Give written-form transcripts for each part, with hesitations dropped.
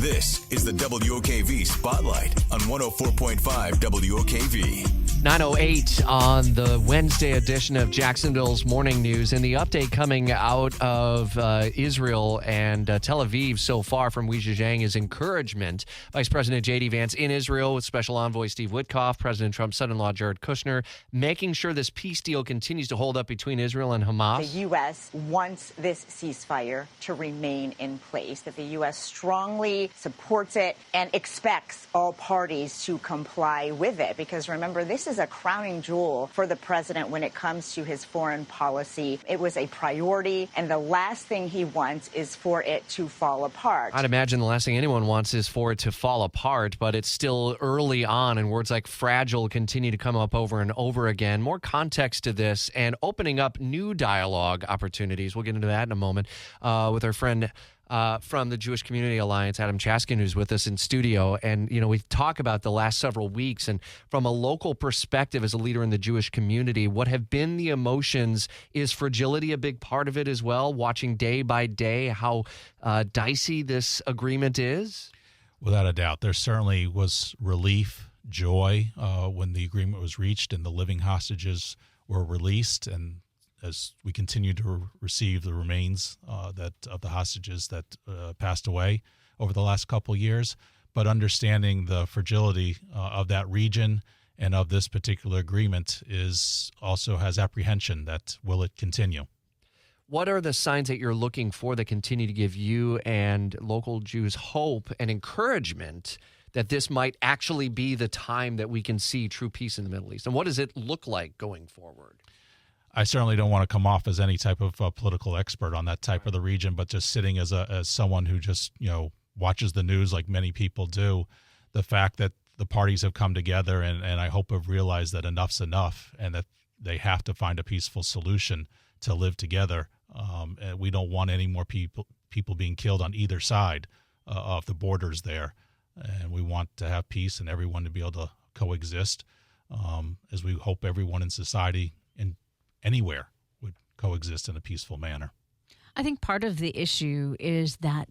This is the WOKV Spotlight on 104.5 WOKV. 9:08 on the Wednesday edition of Jacksonville's Morning News. And the update coming out of Israel and Tel Aviv so far from Wei Zhejiang is encouragement. Vice President J.D. Vance in Israel with Special Envoy Steve Witkoff, President Trump's son-in-law Jared Kushner, making sure this peace deal continues to hold up between Israel and Hamas. The U.S. wants this ceasefire to remain in place, that the U.S. strongly supports it and expects all parties to comply with it. Because remember, this is a crowning jewel for the president when it comes to his foreign policy. It was a priority, and the last thing he wants is for it to fall apart. I'd imagine the last thing anyone wants is for it to fall apart, but it's still early on, and words like fragile continue to come up over and over again. More context to this and opening up new dialogue opportunities. We'll get into that in a moment with our friend from the Jewish Community Alliance, Adam Chaskin, who's with us in studio. And, you know, we talk about the last several weeks, and from a local perspective as a leader in the Jewish community, what have been the emotions? Is fragility a big part of it as well? Watching day by day how dicey this agreement is? Without a doubt. There certainly was relief, joy when the agreement was reached and the living hostages were released, and as we continue to receive the remains of the hostages that passed away over the last couple of years, but understanding the fragility of that region and of this particular agreement also has apprehension that will it continue. What are the signs that you're looking for that continue to give you and local Jews hope and encouragement that this might actually be the time that we can see true peace in the Middle East? And what does it look like going forward? I certainly don't want to come off as any type of political expert on that type of the region, but just sitting as someone who just, watches the news like many people do, the fact that the parties have come together and I hope have realized that enough's enough and that they have to find a peaceful solution to live together. And we don't want any more people being killed on either side of the borders there. And we want to have peace and everyone to be able to coexist, as we hope everyone in society anywhere would coexist in a peaceful manner. I think part of the issue is that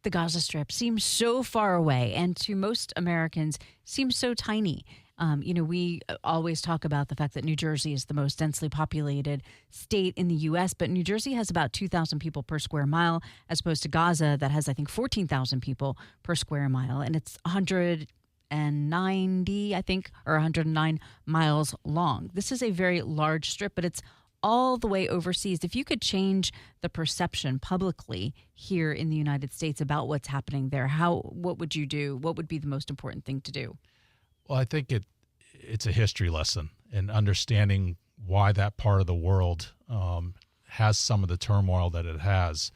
the Gaza Strip seems so far away and to most Americans seems so tiny. We always talk about the fact that New Jersey is the most densely populated state in the U.S., but New Jersey has about 2,000 people per square mile, as opposed to Gaza that has, I think, 14,000 people per square mile. And it's 190, I think, or 109 miles long. This is a very large strip, but it's all the way overseas. If you could change the perception publicly here in the United States about what's happening there, what would you do? What would be the most important thing to do? Well, I think it's a history lesson in understanding why that part of the world has some of the turmoil that it has.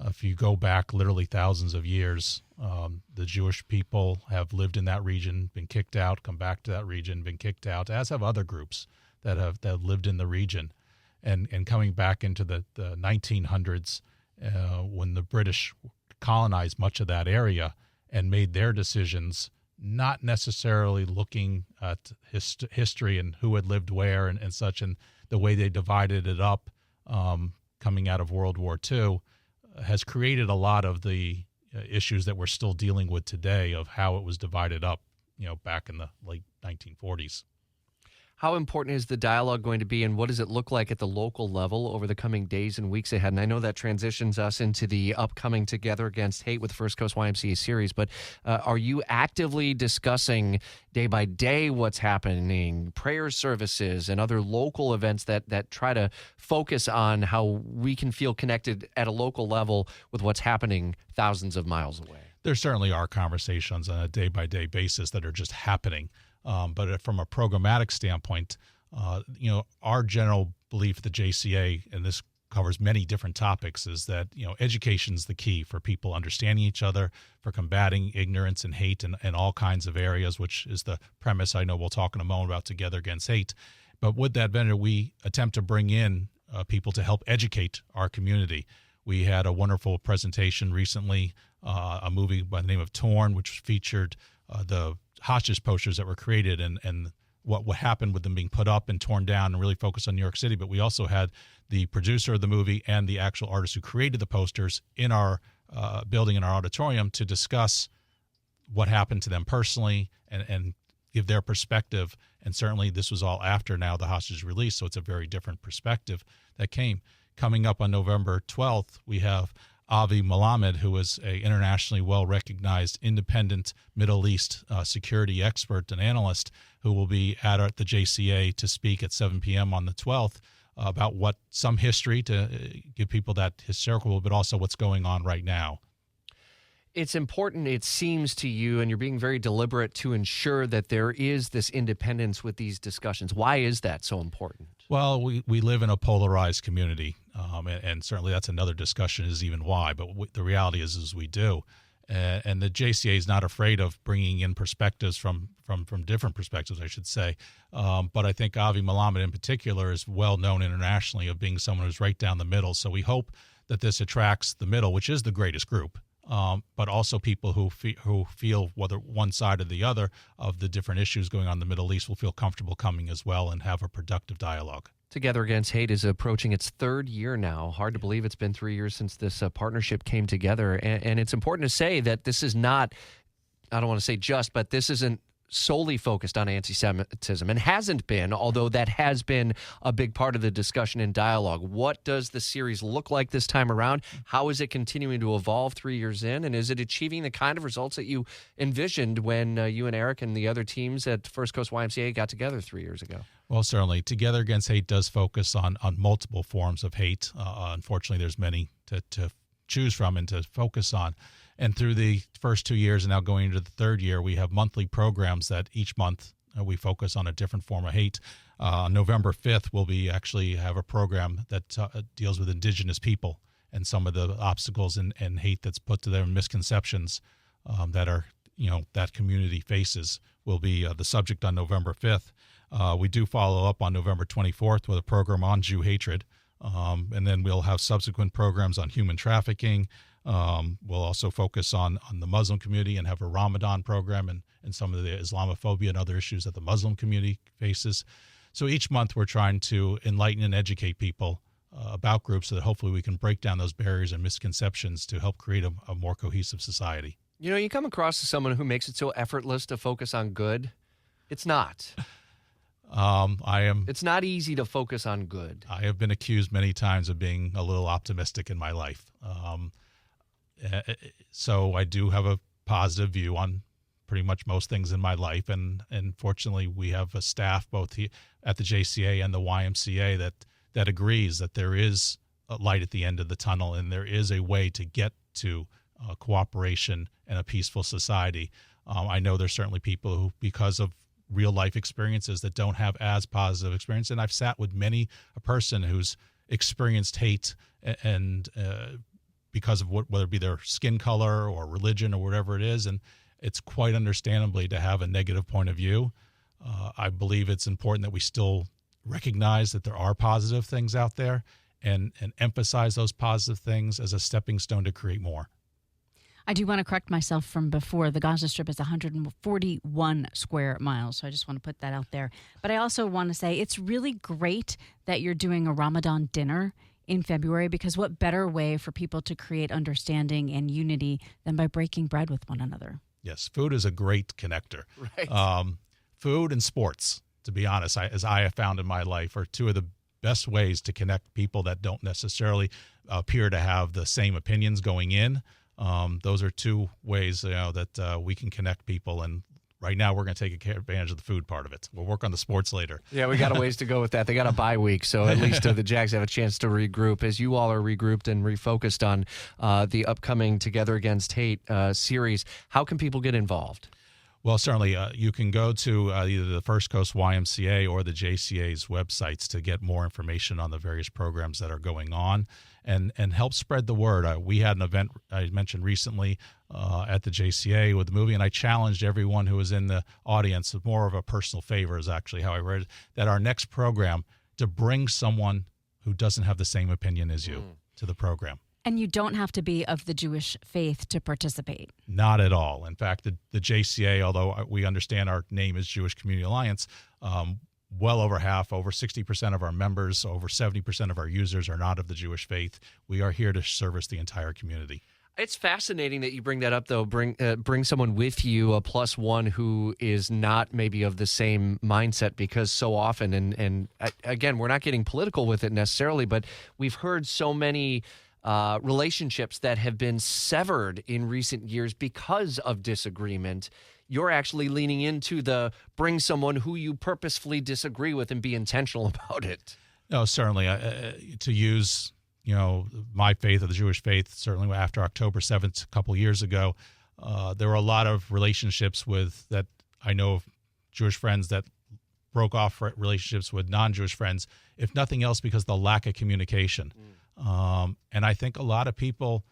If you go back literally thousands of years, the Jewish people have lived in that region, been kicked out, come back to that region, been kicked out, as have other groups that have lived in the region. And coming back into the 1900s, when the British colonized much of that area and made their decisions, not necessarily looking at history and who had lived where and such, and the way they divided it up coming out of World War II, has created a lot of the issues that we're still dealing with today of how it was divided up, back in the late 1940s. How important is the dialogue going to be, and what does it look like at the local level over the coming days and weeks ahead? And I know that transitions us into the upcoming Together Against Hate with First Coast YMCA series, but are you actively discussing day by day what's happening, prayer services, and other local events that try to focus on how we can feel connected at a local level with what's happening thousands of miles away? There certainly are conversations on a day-by-day basis that are just happening. But from a programmatic standpoint, our general belief at the JCA, and this covers many different topics, is that, education is the key for people understanding each other, for combating ignorance and hate in all kinds of areas, which is the premise I know we'll talk in a moment about Together Against Hate. But with that vendor, we attempt to bring in people to help educate our community. We had a wonderful presentation recently, a movie by the name of Torn, which featured the hostage posters that were created and what happened with them being put up and torn down, and really focused on New York City. But we also had the producer of the movie and the actual artist who created the posters in our building, in our auditorium, to discuss what happened to them personally and give their perspective. And certainly this was all after now the hostage release, so it's a very different perspective that came. Coming up on November 12th, we have Avi Melamed, who is an internationally well-recognized independent Middle East security expert and analyst, who will be at the JCA to speak at 7 p.m. on the 12th about some history to give people that historical, but also what's going on right now. It's important, it seems to you, and you're being very deliberate to ensure that there is this independence with these discussions. Why is that so important? Well, we live in a polarized community, and certainly that's another discussion is even why, but the reality is we do. And the JCA is not afraid of bringing in perspectives from different perspectives, I should say. But I think Avi Melamed in particular is well known internationally of being someone who's right down the middle. So we hope that this attracts the middle, which is the greatest group. But also people who feel, whether one side or the other, of the different issues going on in the Middle East will feel comfortable coming as well and have a productive dialogue. Together Against Hate is approaching its third year now. Hard to believe it's been 3 years since this partnership came together. And it's important to say that this is not, I don't want to say just, but this isn't solely focused on anti-Semitism and hasn't been, although that has been a big part of the discussion and dialogue. What does the series look like this time around? How is it continuing to evolve 3 years in? And is it achieving the kind of results that you envisioned when you and Eric and the other teams at First Coast YMCA got together 3 years ago? Well, certainly. Together Against Hate does focus on multiple forms of hate. Unfortunately, there's many to choose from and to focus on. And through the first 2 years and now going into the third year, we have monthly programs that each month we focus on a different form of hate. On November 5th, we'll actually have a program that deals with Indigenous people and some of the obstacles and hate that's put to them, misconceptions that are, that community faces will be the subject on November 5th. We do follow up on November 24th with a program on Jew hatred. And then we'll have subsequent programs on human trafficking. We'll also focus on the Muslim community and have a Ramadan program and some of the Islamophobia and other issues that the Muslim community faces. So each month we're trying to enlighten and educate people about groups so that hopefully we can break down those barriers and misconceptions to help create a more cohesive society. You come across as someone who makes it so effortless to focus on good. It's not. It's not easy to focus on good. I have been accused many times of being a little optimistic in my life. So I do have a positive view on pretty much most things in my life. And fortunately, we have a staff both at the JCA and the YMCA that agrees that there is a light at the end of the tunnel and there is a way to get to cooperation and a peaceful society. I know there's certainly people who, because of real life experiences, that don't have as positive experience. And I've sat with a person who's experienced hate and because of whether it be their skin color or religion or whatever it is. And it's quite understandably to have a negative point of view. I believe it's important that we still recognize that there are positive things out there and emphasize those positive things as a stepping stone to create more. I do want to correct myself from before. The Gaza Strip is 141 square miles, so I just want to put that out there. But I also want to say it's really great that you're doing a Ramadan dinner in February, because what better way for people to create understanding and unity than by breaking bread with one another? Yes, food is a great connector. Right. Food and sports, to be honest, as I have found in my life, are two of the best ways to connect people that don't necessarily appear to have the same opinions going in. Those are two ways that we can connect people, and right now we're going to take advantage of the food part of it. We'll work on the sports later. Yeah, we got a ways to go with that. They got a bye week, so at least the Jags have a chance to regroup as you all are regrouped and refocused on the upcoming Together Against Hate series. How can people get involved? Well, certainly you can go to either the First Coast YMCA or the JCA's websites to get more information on the various programs that are going on and help spread the word. We had an event I mentioned recently at the JCA with the movie, and I challenged everyone who was in the audience, more of a personal favor is actually how I read it, that our next program to bring someone who doesn't have the same opinion as you to the program. And you don't have to be of the Jewish faith to participate. Not at all. In fact, the JCA, although we understand our name is Jewish Community Alliance, well over half, over 60% of our members, over 70% of our users are not of the Jewish faith. We are here to service the entire community. It's fascinating that you bring that up, though. Bring someone with you, a plus one who is not maybe of the same mindset, because so often, and again, we're not getting political with it necessarily, but we've heard so many relationships that have been severed in recent years because of disagreement. You're actually leaning into the bring someone who you purposefully disagree with and be intentional about it. No, certainly. To use my faith, or the Jewish faith, certainly after October 7th, a couple years ago, there were a lot of relationships that I know of Jewish friends that broke off relationships with non-Jewish friends, if nothing else, because of the lack of communication. And I think a lot of people,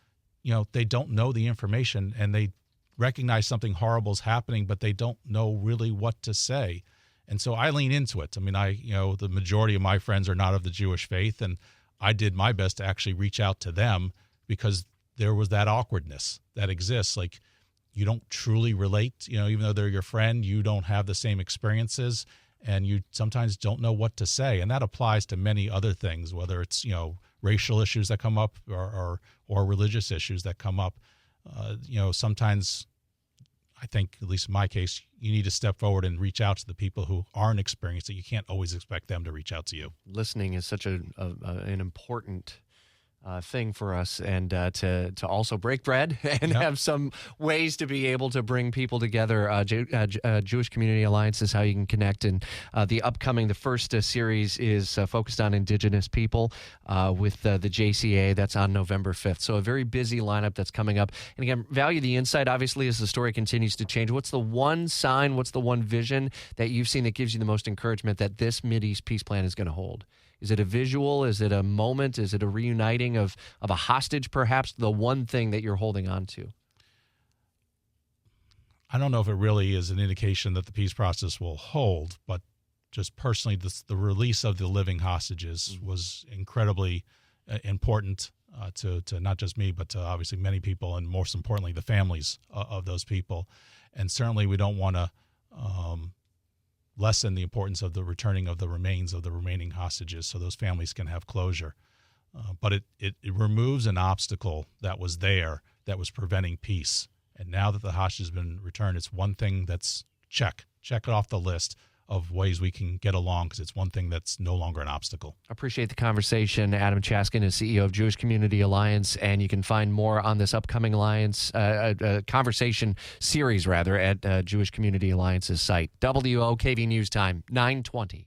they don't know the information, and they recognize something horrible is happening, but they don't know really what to say. And so I lean into it. I mean, the majority of my friends are not of the Jewish faith, and I did my best to actually reach out to them, because there was that awkwardness that exists. Like, you don't truly relate, even though they're your friend, you don't have the same experiences, and you sometimes don't know what to say. And that applies to many other things, whether it's, racial issues that come up or religious issues that come up. Sometimes I think, at least in my case, you need to step forward and reach out to the people who aren't experienced it. You can't always expect them to reach out to you. Listening is such an important thing for us, and to also break bread and have some ways to be able to bring people together. Jewish Community Alliance is how you can connect, and the first series is focused on Indigenous people with the JCA. That's on November 5th. So a very busy lineup that's coming up. And again, value the insight, obviously, as the story continues to change. What's the one sign, what's the one vision that you've seen that gives you the most encouragement that this Mideast peace plan is going to hold? Is it a visual? Is it a moment? Is it a reuniting of a hostage, perhaps? The one thing that you're holding on to? I don't know if it really is an indication that the peace process will hold, but just personally, the release of the living hostages was incredibly important to not just me, but to obviously many people, and most importantly, the families of those people. And certainly we don't want to lessen the importance of the returning of the remains of the remaining hostages, so those families can have closure. But it removes an obstacle that was there that was preventing peace. And now that the hostage has been returned, it's one thing that's check it off the list of ways we can get along, because it's one thing that's no longer an obstacle. Appreciate the conversation. Adam Chaskin is CEO of Jewish Community Alliance, and you can find more on this upcoming alliance conversation series, at Jewish Community Alliance's site. WOKV News Time, 9:20.